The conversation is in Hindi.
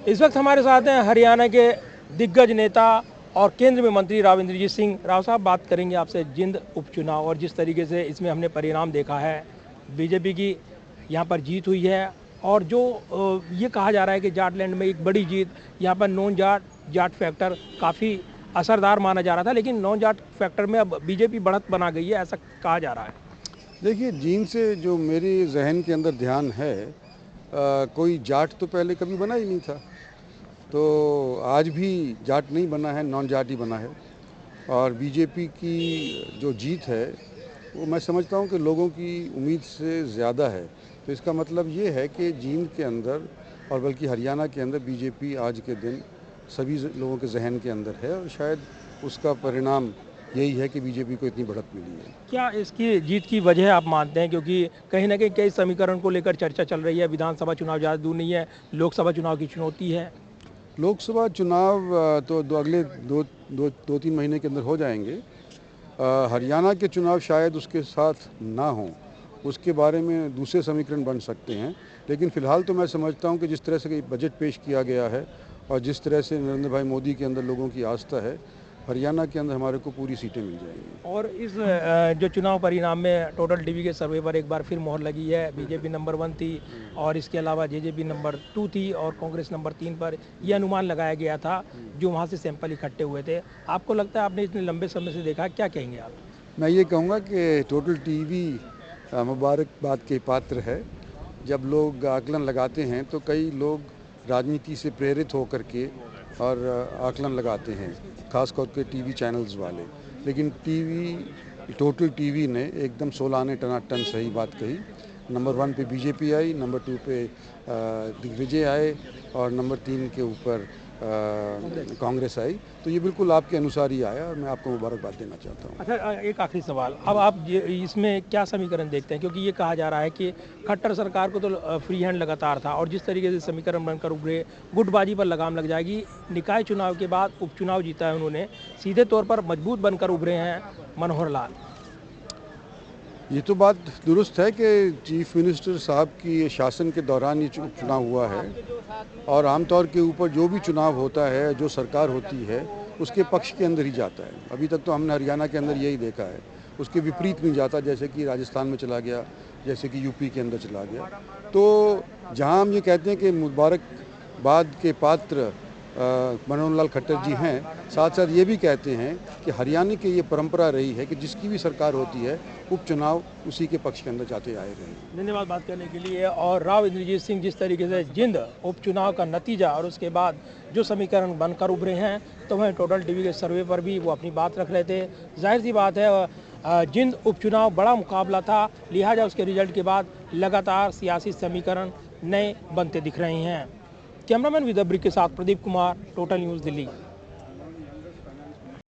इस वक्त हमारे साथ हैं हरियाणा के दिग्गज नेता और केंद्र में मंत्री राव इंद्रजीत सिंह। राव साहब, बात करेंगे आपसे जिंद उपचुनाव और जिस तरीके से इसमें हमने परिणाम देखा है, बीजेपी की यहाँ पर जीत हुई है और जो ये कहा जा रहा है कि जाटलैंड में एक बड़ी जीत, यहाँ पर नॉन जाट फैक्टर काफ़ी असरदार माना जा रहा था, लेकिन नॉन जाट फैक्टर में अब बीजेपी बढ़त बना गई है, ऐसा कहा जा रहा है। देखिए, जीन से जो मेरे जहन के अंदर ध्यान है, कोई जाट तो पहले कभी बना ही नहीं था। तो आज भी जाट नहीं बना है, नॉन जाट ही बना है। और बीजेपी की जो जीत है वो मैं समझता हूँ कि लोगों की उम्मीद से ज़्यादा है। तो इसका मतलब ये है कि जींद के अंदर और बल्कि हरियाणा के अंदर बीजेपी आज के दिन सभी लोगों के जहन के अंदर है और शायद उसका परिणाम यही है कि बीजेपी को इतनी बढ़त मिली है। क्या इसकी जीत की वजह आप मानते हैं? क्योंकि कहीं ना कहीं कई समीकरण को लेकर चर्चा चल रही है, विधानसभा चुनाव ज़्यादा दूर नहीं है, लोकसभा चुनाव की चुनौती है। लोकसभा चुनाव तो अगले दो तीन महीने के अंदर हो जाएंगे। हरियाणा के चुनाव शायद उसके साथ ना हों, उसके बारे में दूसरे समीकरण बन सकते हैं। लेकिन फ़िलहाल तो मैं समझता हूं कि जिस तरह से बजट पेश किया गया है और जिस तरह से नरेंद्र भाई मोदी के अंदर लोगों की आस्था है, हरियाणा के अंदर हमारे को पूरी सीटें मिल जाएंगी। और इस जो चुनाव परिणाम में टोटल टीवी के सर्वे पर एक बार फिर मोहर लगी है। बीजेपी नंबर 1 थी और इसके अलावा जेजेपी नंबर 2 थी और कांग्रेस नंबर 3 पर यह अनुमान लगाया गया था जो वहाँ से सैंपल इकट्ठे हुए थे। आपको लगता है, आपने इतने लंबे समय से देखा, क्या कहेंगे आप? मैं ये कहूँगा कि टोटल टीवी मुबारकबाद के पात्र है। जब लोग आकलन लगाते हैं तो कई लोग राजनीति से प्रेरित होकर के और आकलन लगाते हैं, खास तौर पे टीवी चैनल्स वाले। लेकिन टोटल टीवी ने एकदम 16 आने टनाटन सही बात कही। नंबर 1 पे बीजेपी आई, नंबर 2 पे दिग्विजय आए और नंबर 3 के ऊपर कांग्रेस आई। तो ये बिल्कुल आपके अनुसार ही आया और मैं आपको मुबारकबाद देना चाहता हूँ। अच्छा, एक आखिरी सवाल, अब आप इसमें क्या समीकरण देखते हैं? क्योंकि ये कहा जा रहा है कि खट्टर सरकार को तो फ्री हैंड लगातार था और जिस तरीके से समीकरण बनकर उभरे, गुटबाजी पर लगाम लग जाएगी। निकाय चुनाव के बाद उपचुनाव जीता है उन्होंने, सीधे तौर पर मजबूत बनकर उभरे हैं मनोहर लाल। ये तो बात दुरुस्त है कि चीफ मिनिस्टर साहब की शासन के दौरान ये चुनाव हुआ है और आमतौर के ऊपर जो भी चुनाव होता है, जो सरकार होती है, उसके पक्ष के अंदर ही जाता है। अभी तक तो हमने हरियाणा के अंदर यही देखा है, उसके विपरीत नहीं जाता, जैसे कि राजस्थान में चला गया, जैसे कि यूपी के अंदर चला गया। तो जहाँ हम ये कहते हैं कि मुबारकबाद के पात्र मनोहर लाल खट्टर जी हैं, साथ साथ ये भी कहते हैं कि हरियाणा की ये परंपरा रही है कि जिसकी भी सरकार होती है, उपचुनाव उसी के पक्ष के अंदर जाते आए रहे। धन्यवाद बात करने के लिए। और राव इंद्रजीत सिंह, जिस तरीके से जिंद उपचुनाव का नतीजा और उसके बाद जो समीकरण बनकर उभरे हैं, तो वहीं टोटल टीवी के सर्वे पर भी वो अपनी बात रख रहे थे। जाहिर सी बात है, जिंद उपचुनाव बड़ा मुकाबला था, लिहाजा उसके रिजल्ट के बाद लगातार सियासी समीकरण नए बनते दिख रहे हैं। कैमरामैन विद ब्रिक के साथ प्रदीप कुमार, टोटल न्यूज़, दिल्ली।